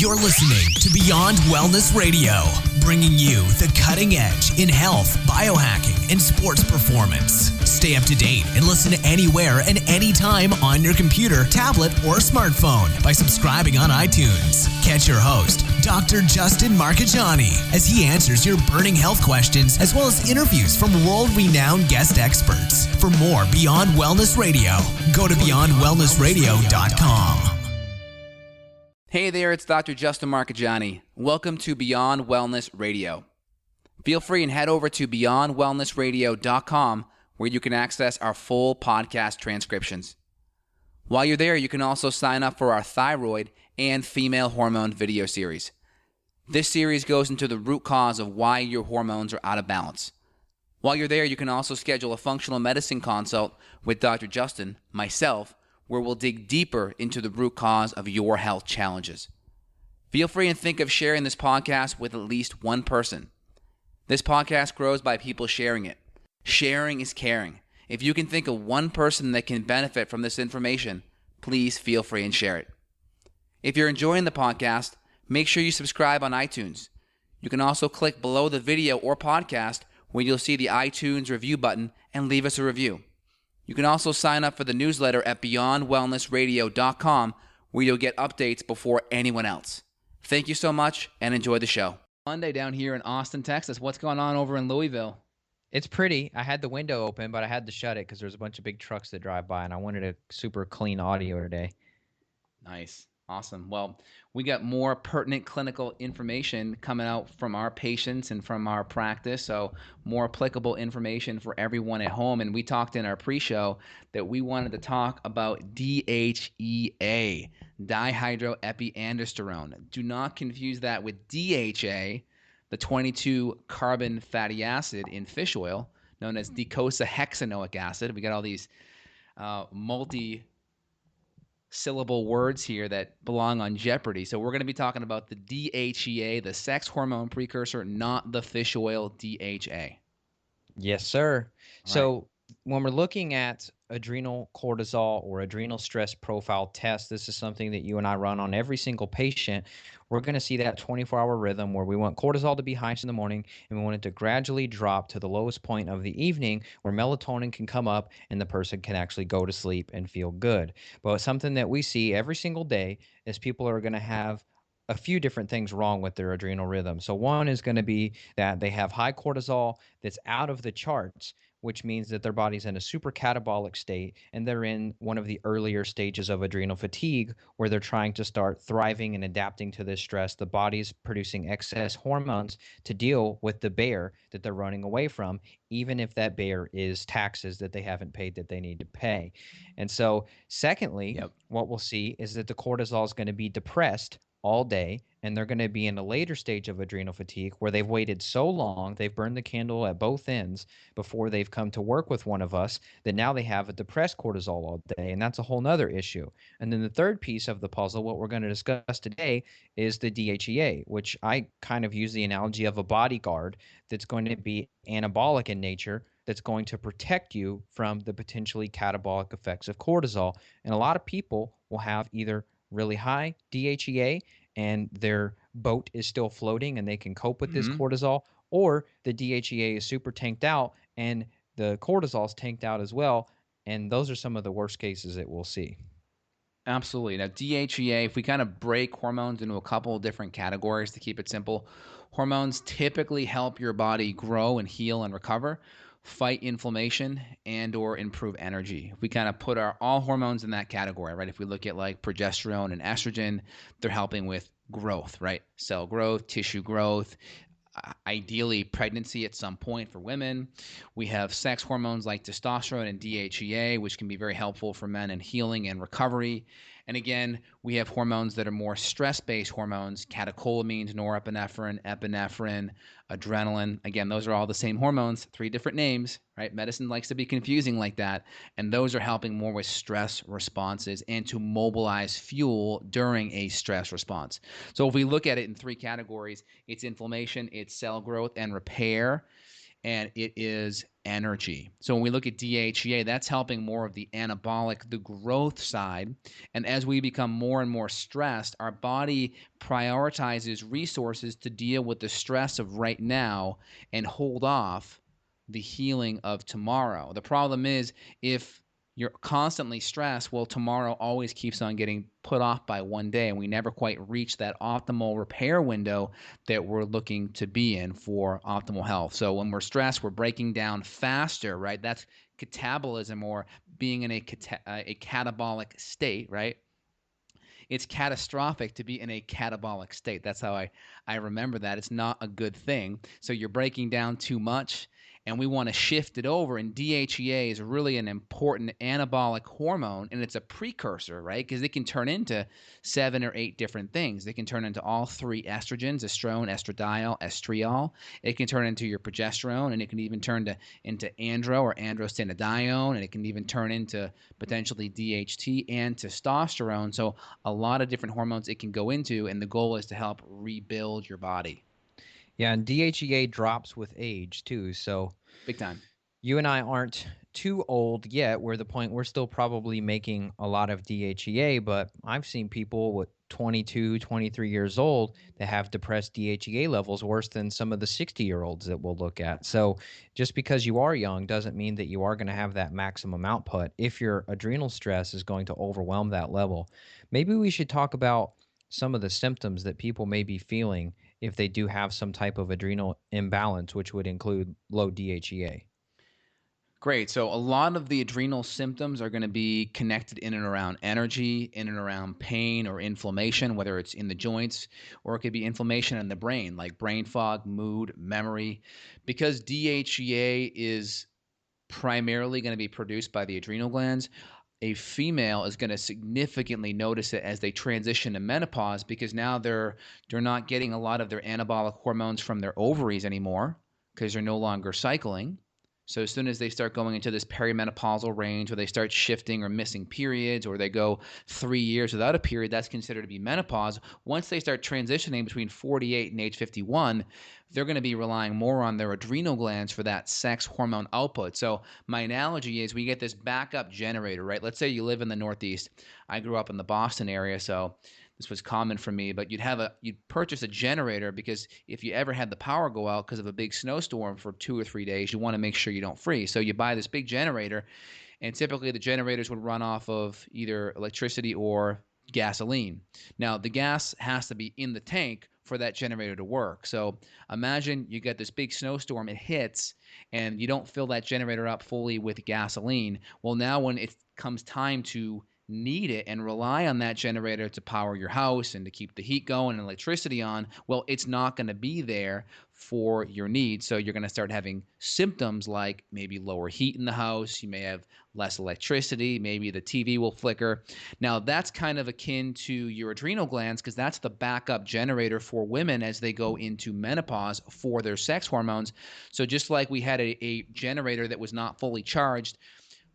You're listening to Beyond Wellness Radio, bringing you the cutting edge in health, biohacking, and sports performance. Stay up to date and listen anywhere and anytime on your computer, tablet, or smartphone by subscribing on iTunes. Catch your host, Dr. Justin Marchegiani, as he answers your burning health questions as well as interviews from world-renowned guest experts. For more Beyond Wellness Radio, go to beyondwellnessradio.com. Hey there, it's Dr. Justin Marchegiani. Welcome to Beyond Wellness Radio. Feel free and head over to beyondwellnessradio.com where you can access our full podcast transcriptions. While you're there, you can also sign up for our thyroid and female hormone video series. This series goes into the root cause of why your hormones are out of balance. While you're there, you can also schedule a functional medicine consult with Dr. Justin, myself, where we'll dig deeper into the root cause of your health challenges. Feel free and think of sharing this podcast with at least one person. This podcast grows by people sharing it. Sharing is caring. If you can think of one person that can benefit from this information, please feel free and share it. If you're enjoying the podcast, make sure you subscribe on iTunes. You can also click below the video or podcast where you'll see the iTunes review button and leave us a review. You can also sign up for the newsletter at beyondwellnessradio.com where you'll get updates before anyone else. Thank you so much and enjoy the show. Monday down here in Austin, Texas. What's going on over in Louisville? It's pretty. I had the window open, but I had to shut it because there's a bunch of big trucks that drive by, and I wanted a super clean audio today. Nice. Awesome. Well, we got more pertinent clinical information coming out from our patients and from our practice, so more applicable information for everyone at home. And we talked in our pre-show that we wanted to talk about DHEA, dihydroepiandrosterone. Do not confuse that with DHA, the 22-carbon fatty acid in fish oil, known as docosahexaenoic acid. We got all these multi-syllable words here that belong on Jeopardy. So we're going to be talking about the DHEA, the sex hormone precursor, not the fish oil DHA. Yes, sir. All So when we're looking at adrenal cortisol or adrenal stress profile test, this is something that you and I run on every single patient. We're going to see that 24-hour rhythm where we want cortisol to be highest in the morning and we want it to gradually drop to the lowest point of the evening where melatonin can come up and the person can actually go to sleep and feel good. But something that we see every single day is people are going to have a few different things wrong with their adrenal rhythm. So one is going to be that they have high cortisol that's out of the charts, which means that their body's in a super catabolic state and they're in one of the earlier stages of adrenal fatigue where they're trying to start thriving and adapting to this stress. The body's producing excess hormones to deal with the bear that they're running away from, even if that bear is taxes that they haven't paid that they need to pay. And so secondly, what we'll see is that the cortisol is going to be depressed all day, and they're going to be in a later stage of adrenal fatigue where they've waited so long, they've burned the candle at both ends before they've come to work with one of us, that now they have a depressed cortisol all day, and that's a whole nother issue. And then the third piece of the puzzle, what we're going to discuss today, is the DHEA, which I kind of use the analogy of a bodyguard that's going to be anabolic in nature, that's going to protect you from the potentially catabolic effects of cortisol. And a lot of people will have either really high DHEA and their boat is still floating and they can cope with this cortisol, or the DHEA is super tanked out and the cortisol is tanked out as well. And those are some of the worst cases that we'll see. Absolutely. Now, DHEA, if we kind of break hormones into a couple of different categories to keep it simple, hormones typically help your body grow and heal and recover, fight inflammation, and or improve energy. We kind of put all hormones in that category, right? If we look at like progesterone and estrogen, they're helping with growth, right? Cell growth, tissue growth, ideally pregnancy at some point for women. We have sex hormones like testosterone and DHEA, which can be very helpful for men in healing and recovery. And again, we have hormones that are more stress-based hormones, catecholamines, norepinephrine, epinephrine, adrenaline. Again, those are all the same hormones, 3 different names, right? Medicine likes to be confusing like that. And those are helping more with stress responses and to mobilize fuel during a stress response. So if we look at it in 3 categories, it's inflammation, it's cell growth and repair, and it is energy. So when we look at DHEA, that's helping more of the anabolic, the growth side. And as we become more and more stressed, our body prioritizes resources to deal with the stress of right now and hold off the healing of tomorrow. The problem is, if you're constantly stressed, well, tomorrow always keeps on getting put off by one day, and we never quite reach that optimal repair window that we're looking to be in for optimal health. So when we're stressed, we're breaking down faster, right? That's catabolism, or being in a catabolic state, right? It's catastrophic to be in a catabolic state. That's how I remember that. It's not a good thing. So you're breaking down too much, and we want to shift it over. And DHEA is really an important anabolic hormone, and it's a precursor, right? Because it can turn into 7 or 8 different things. It can turn into all 3 estrogens: estrone, estradiol, estriol. It can turn into your progesterone, and it can even turn into andro or androstenedione, and it can even turn into potentially DHT and testosterone. So a lot of different hormones it can go into, and the goal is to help rebuild your body. Yeah, and DHEA drops with age too. So Big time. you and I aren't too old yet. We're the point we're still probably making a lot of DHEA, but I've seen people with 22, 23 years old that have depressed DHEA levels worse than some of the 60-year-olds that we'll look at. So just because you are young doesn't mean that you are going to have that maximum output if your adrenal stress is going to overwhelm that level. Maybe we should talk about some of the symptoms that people may be feeling if they do have some type of adrenal imbalance, which would include low DHEA. Great. So a lot of the adrenal symptoms are going to be connected in and around energy, in and around pain or inflammation, whether it's in the joints or it could be inflammation in the brain, like brain fog, mood, memory. Because DHEA is primarily going to be produced by the adrenal glands, a female is going to significantly notice it as they transition to menopause, because now they're not getting a lot of their anabolic hormones from their ovaries anymore because they're no longer cycling. So as soon as they start going into this perimenopausal range, where they start shifting or missing periods, or they go 3 years without a period, that's considered to be menopause. Once they start transitioning between 48 and age 51, they're going to be relying more on their adrenal glands for that sex hormone output. So my analogy is, we get this backup generator, right? Let's say you live in the Northeast. I grew up in the Boston area, so this was common for me, but you'd purchase a generator, because if you ever had the power go out because of a big snowstorm for 2 or 3 days, you want to make sure you don't freeze. So you buy this big generator, and typically the generators would run off of either electricity or gasoline. Now, the gas has to be in the tank for that generator to work. So imagine you get this big snowstorm, it hits, and you don't fill that generator up fully with gasoline. Well, now when it comes time to need it and rely on that generator to power your house and to keep the heat going and electricity on, well, it's not going to be there for your needs. So you're going to start having symptoms like maybe lower heat in the house. You may have less electricity. Maybe the TV will flicker. Now, that's kind of akin to your adrenal glands, because that's the backup generator for women as they go into menopause for their sex hormones. So just like we had a generator that was not fully charged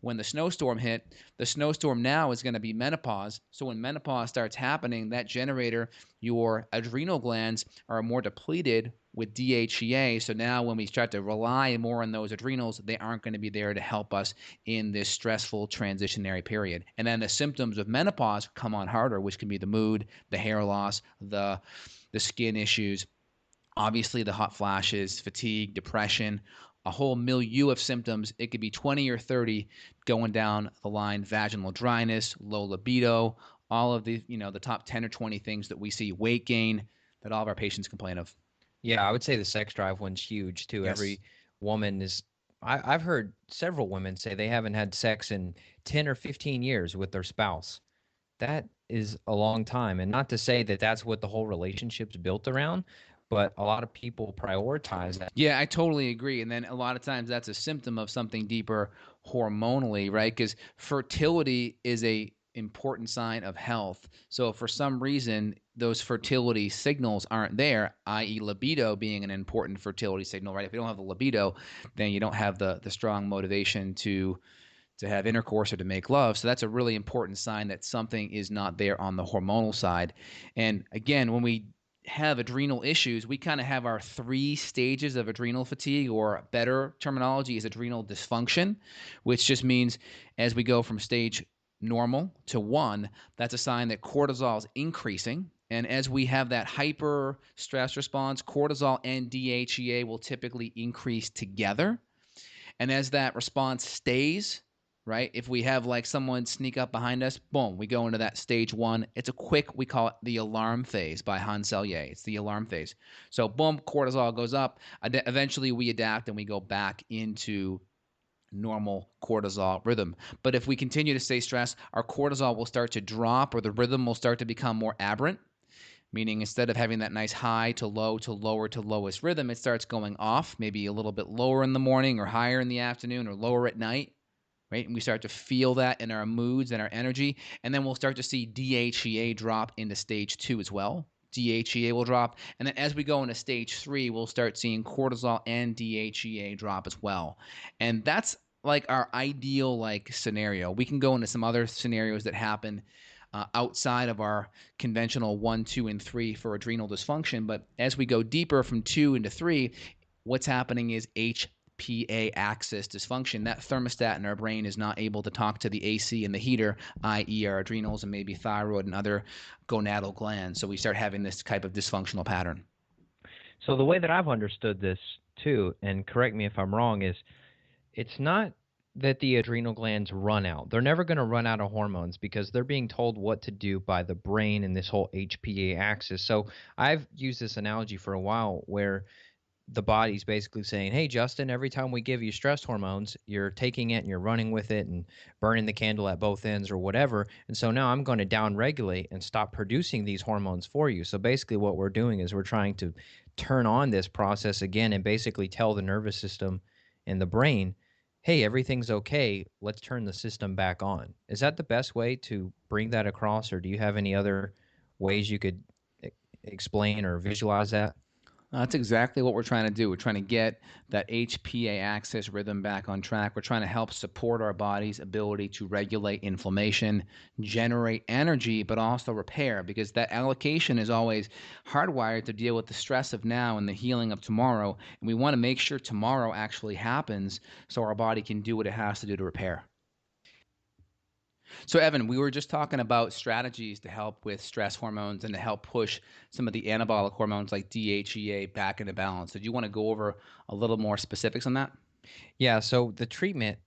when the snowstorm hit, the snowstorm now is going to be menopause. So when menopause starts happening, that generator, your adrenal glands are more depleted with DHEA. So now when we start to rely more on those adrenals, they aren't going to be there to help us in this stressful transitionary period. And then the symptoms of menopause come on harder, which can be the mood, the hair loss, the skin issues, obviously the hot flashes, fatigue, depression, a whole milieu of symptoms. It could be 20 or 30 going down the line: vaginal dryness, low libido, all of the top 10 or 20 things that we see, weight gain, that all of our patients complain of. Yeah, I would say the sex drive one's huge too. Yes. Every woman is, I've heard several women say they haven't had sex in 10 or 15 years with their spouse. That is a long time. And not to say that that's what the whole relationship's built around, but a lot of people prioritize that. Yeah, I totally agree. And then a lot of times that's a symptom of something deeper hormonally, right? Because fertility is a important sign of health. So if for some reason those fertility signals aren't there, i.e. libido being an important fertility signal, right? If you don't have the libido, then you don't have the strong motivation to have intercourse or to make love. So that's a really important sign that something is not there on the hormonal side. And again, when we have adrenal issues, we kind of have our 3 stages of adrenal fatigue, or better terminology is adrenal dysfunction, which just means as we go from stage normal to 1, that's a sign that cortisol is increasing. And as we have that hyper stress response, cortisol and DHEA will typically increase together. And as that response stays, right, if we have like someone sneak up behind us, boom, we go into that stage 1. It's a quick, we call it the alarm phase by Hans Selye. It's the alarm phase. So boom, cortisol goes up. Eventually we adapt and we go back into normal cortisol rhythm. But if we continue to stay stressed, our cortisol will start to drop, or the rhythm will start to become more aberrant, meaning instead of having that nice high to low to lower to lowest rhythm, it starts going off, maybe a little bit lower in the morning or higher in the afternoon or lower at night, right? And we start to feel that in our moods and our energy. And then we'll start to see DHEA drop into stage 2 as well. DHEA will drop. And then as we go into stage 3, we'll start seeing cortisol and DHEA drop as well. And that's like our ideal like scenario. We can go into some other scenarios that happen outside of our conventional 1, 2, and 3 for adrenal dysfunction. But as we go deeper from 2 into 3, what's happening is HPA axis dysfunction. That thermostat in our brain is not able to talk to the AC and the heater, i.e. our adrenals and maybe thyroid and other gonadal glands. So we start having this type of dysfunctional pattern. So the way that I've understood this too, and correct me if I'm wrong, is it's not that the adrenal glands run out. They're never going to run out of hormones because they're being told what to do by the brain and this whole HPA axis. So I've used this analogy for a while where the body's basically saying, hey, Justin, every time we give you stress hormones, you're taking it and you're running with it and burning the candle at both ends or whatever. And so now I'm going to downregulate and stop producing these hormones for you. So basically what we're doing is we're trying to turn on this process again and basically tell the nervous system and the brain, hey, everything's okay. Let's turn the system back on. Is that the best way to bring that across, or do you have any other ways you could explain or visualize that? That's exactly what we're trying to do. We're trying to get that HPA axis rhythm back on track. We're trying to help support our body's ability to regulate inflammation, generate energy, but also repair, because that allocation is always hardwired to deal with the stress of now and the healing of tomorrow. And we want to make sure tomorrow actually happens so our body can do what it has to do to repair. So, Evan, we were just talking about strategies to help with stress hormones and to help push some of the anabolic hormones like DHEA back into balance. Did you want to go over a little more specifics on that? Yeah, so the treatment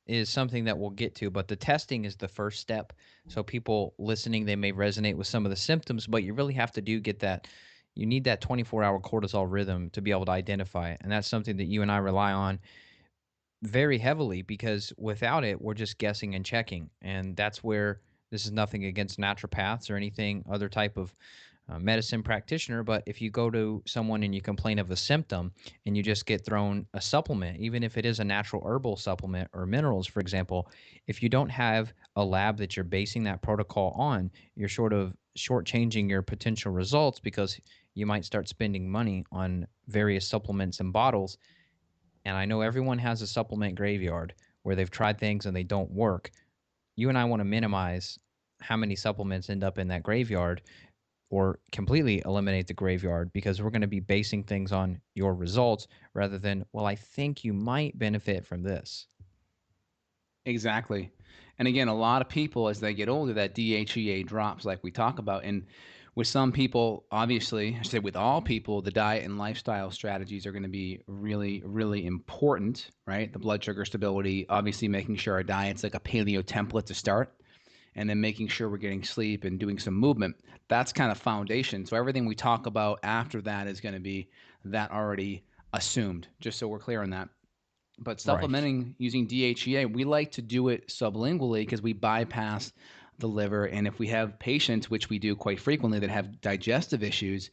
is something that we'll get to, but the testing is the first step. So people listening, they may resonate with some of the symptoms, but you really have to get that. You need that 24-hour cortisol rhythm to be able to identify it. And that's something that you and I rely on very heavily, because without it, we're just guessing and checking. And that's where, this is nothing against naturopaths or anything, other type of medicine practitioner, but if you go to someone and you complain of a symptom and you just get thrown a supplement, even if it is a natural herbal supplement or minerals, for example, if you don't have a lab that you're basing that protocol on, you're sort of shortchanging your potential results, because you might start spending money on various supplements and bottles. And I know everyone has a supplement graveyard where they've tried things and they don't work. You and I want to minimize how many supplements end up in that graveyard, or completely eliminate the graveyard, because we're going to be basing things on your results rather than, well, I think you might benefit from this. Exactly. And again, a lot of people, as they get older, that DHEA drops like we talk about. And with some people, obviously, I should say with all people, the diet and lifestyle strategies are going to be really, really important, right? The blood sugar stability, obviously making sure our diet's like a paleo template to start, and then making sure we're getting sleep and doing some movement. That's kind of foundation. So everything we talk about after that is going to be that already assumed, just so we're clear on that. But supplementing using DHEA, we like to do it sublingually because we bypass the liver. And if we have patients, which we do quite frequently, that have digestive issues,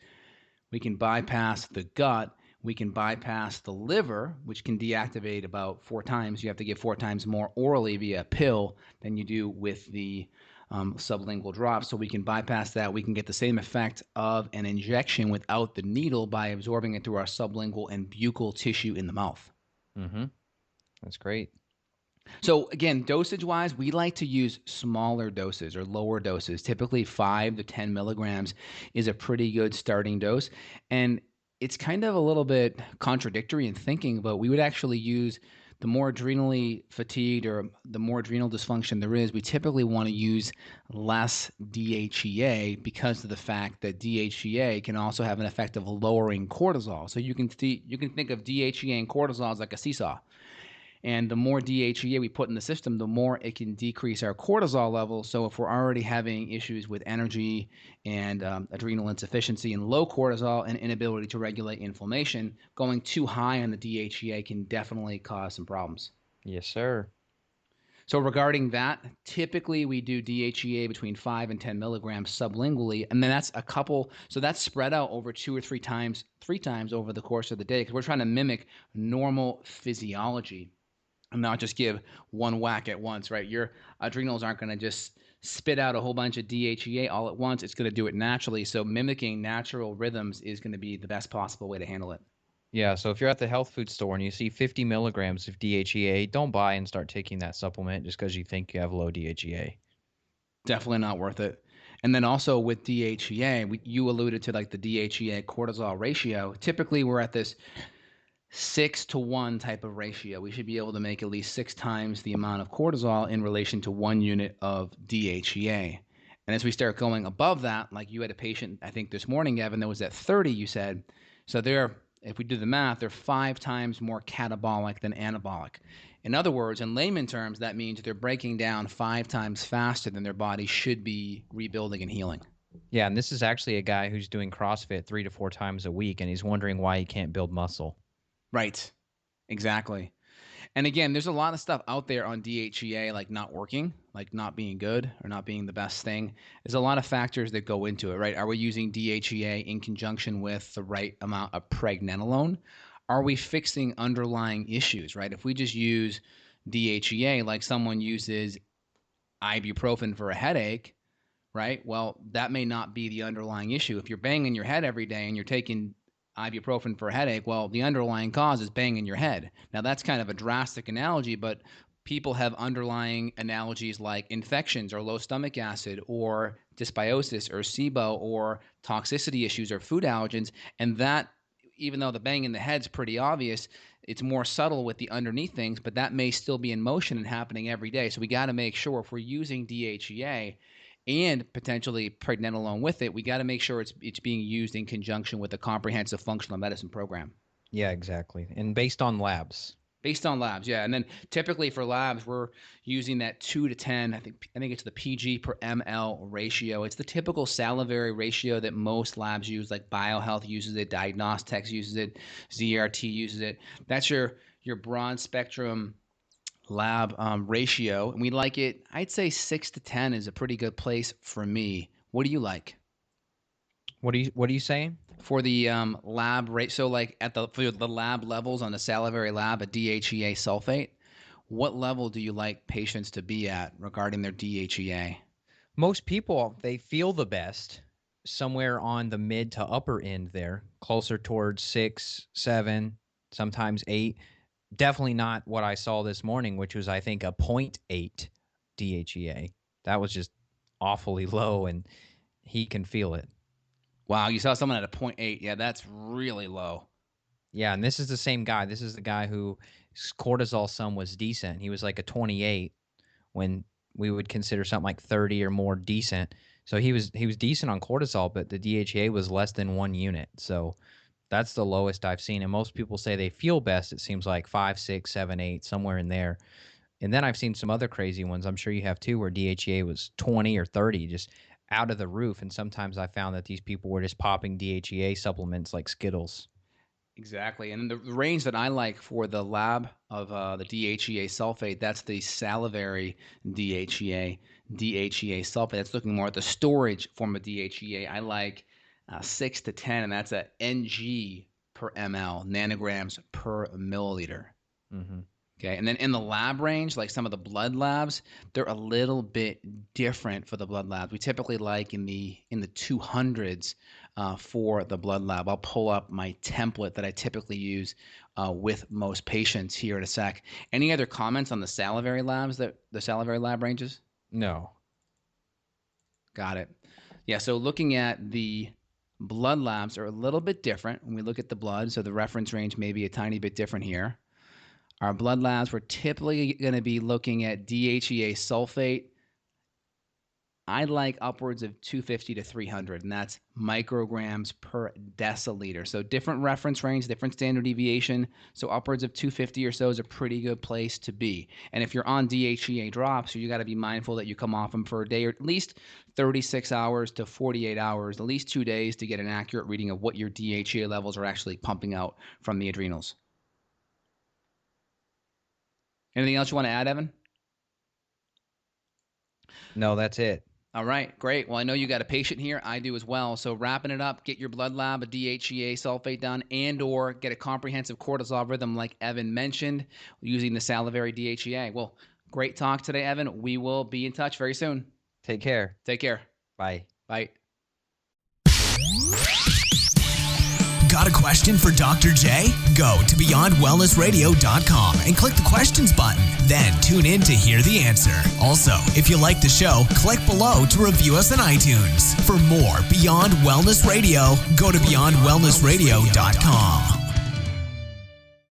we can bypass the gut. We can bypass the liver, which can deactivate about 4 times. You have to give 4 times more orally via pill than you do with the sublingual drops. So we can bypass that. We can get the same effect of an injection without the needle by absorbing it through our sublingual and buccal tissue in the mouth. Mm-hmm. That's great. So again, dosage wise, we like to use smaller doses or lower doses. Typically 5 to 10 milligrams is a pretty good starting dose. And it's kind of a little bit contradictory in thinking, but we would actually use the more adrenally fatigued or the more adrenal dysfunction there is, we typically want to use less DHEA because of the fact that DHEA can also have an effect of lowering cortisol. So you can think of DHEA and cortisol as like a seesaw. And the more DHEA we put in the system, the more it can decrease our cortisol level. So if we're already having issues with energy and adrenal insufficiency and low cortisol and inability to regulate inflammation, going too high on the DHEA can definitely cause some problems. Yes, sir. So regarding that, typically we do DHEA between 5 and 10 milligrams sublingually, and then that's a couple. So that's spread out over 2 or 3 times over the course of the day because we're trying to mimic normal physiology and not just give one whack at once, right? Your adrenals aren't going to just spit out a whole bunch of DHEA all at once. It's going to do it naturally. So mimicking natural rhythms is going to be the best possible way to handle it. Yeah, so if you're at the health food store and you see 50 milligrams of DHEA, don't buy and start taking that supplement just because you think you have low DHEA. Definitely not worth it. And then also with DHEA, you alluded to like the DHEA cortisol ratio. Typically, we're at this 6-to-1 type of ratio. We should be able to make at least 6 times the amount of cortisol in relation to 1 unit of DHEA. And as we start going above that, like you had a patient, I think this morning, Evan, that was at 30, you said. So if we do the math, they're 5 times more catabolic than anabolic. In other words, in layman terms, that means they're breaking down 5 times faster than their body should be rebuilding and healing. Yeah, and this is actually a guy who's doing CrossFit 3 to 4 times a week, and he's wondering why he can't build muscle. Right. Exactly. And again, there's a lot of stuff out there on DHEA, like not working, like not being good or not being the best thing. There's a lot of factors that go into it, right? Are we using DHEA in conjunction with the right amount of pregnenolone? Are we fixing underlying issues, right? If we just use DHEA like someone uses ibuprofen for a headache, right? Well, that may not be the underlying issue. If you're banging your head every day and you're taking ibuprofen for a headache, well, the underlying cause is banging your head. Now, that's kind of a drastic analogy, but people have underlying analogies like infections or low stomach acid or dysbiosis or SIBO or toxicity issues or food allergens. And that, even though the bang in the head's pretty obvious, it's more subtle with the underneath things, but that may still be in motion and happening every day. So we got to make sure if we're using DHEA and potentially pregnenolone with it, we got to make sure it's being used in conjunction with a comprehensive functional medicine program. Yeah, exactly. And based on labs. Based on labs, yeah. And then typically for labs, we're using that 2 to 10. I think it's the PG per ml ratio. It's the typical salivary ratio that most labs use, like BioHealth uses it, Diagnostics uses it, ZRT uses it. That's your broad spectrum lab ratio, and we like it. I'd say 6 to 10 is a pretty good place for me. What do you like? What are you saying? For the lab rate, so like for the lab levels on the salivary lab at DHEA-sulfate, what level do you like patients to be at regarding their DHEA? Most people, they feel the best somewhere on the mid to upper end there, closer towards 6, 7, sometimes 8. Definitely not what I saw this morning, which was, I think, a 0.8 DHEA. That was just awfully low, and he can feel it. Wow, you saw someone at a 0.8. Yeah, that's really low. Yeah, and this is the same guy. This is the guy whose cortisol sum was decent. He was like a 28 when we would consider something like 30 or more decent. So he was decent on cortisol, but the DHEA was less than 1 unit. So that's the lowest I've seen. And most people say they feel best, it seems like 5, 6, 7, 8, somewhere in there. And then I've seen some other crazy ones, I'm sure you have too, where DHEA was 20 or 30, just out of the roof. And sometimes I found that these people were just popping DHEA supplements like Skittles. Exactly. And the range that I like for the lab of the DHEA-sulfate, that's the salivary DHEA sulfate. That's looking more at the storage form of DHEA. I like 6 to 10, and that's a NG per ml, nanograms per milliliter. Mm-hmm. Okay, and then in the lab range, like some of the blood labs, they're a little bit different for the blood labs. We typically like in the 200s for the blood lab. I'll pull up my template that I typically use with most patients here in a sec. Any other comments on the salivary labs, the salivary lab ranges? No. Got it. Yeah, so looking at the blood labs are a little bit different when we look at the blood, so the reference range may be a tiny bit different here. Our blood labs, we're typically going to be looking at DHEA-sulfate. I like upwards of 250 to 300, and that's micrograms per deciliter. So different reference range, different standard deviation. So upwards of 250 or so is a pretty good place to be. And if you're on DHEA drops, you got to be mindful that you come off them for a day or at least 36 hours to 48 hours, at least 2 days to get an accurate reading of what your DHEA levels are actually pumping out from the adrenals. Anything else you want to add, Evan? No, that's it. All right, great. Well, I know you got a patient here. I do as well. So wrapping it up, get your blood lab, a DHEA-sulfate done, and or get a comprehensive cortisol rhythm like Evan mentioned using the salivary DHEA. Well, great talk today, Evan. We will be in touch very soon. Take care. Take care. Bye. Bye. Got a question for Dr. J? Go to beyondwellnessradio.com and click the questions button. Then tune in to hear the answer. Also, if you like the show, click below to review us on iTunes. For more Beyond Wellness Radio, go to beyondwellnessradio.com.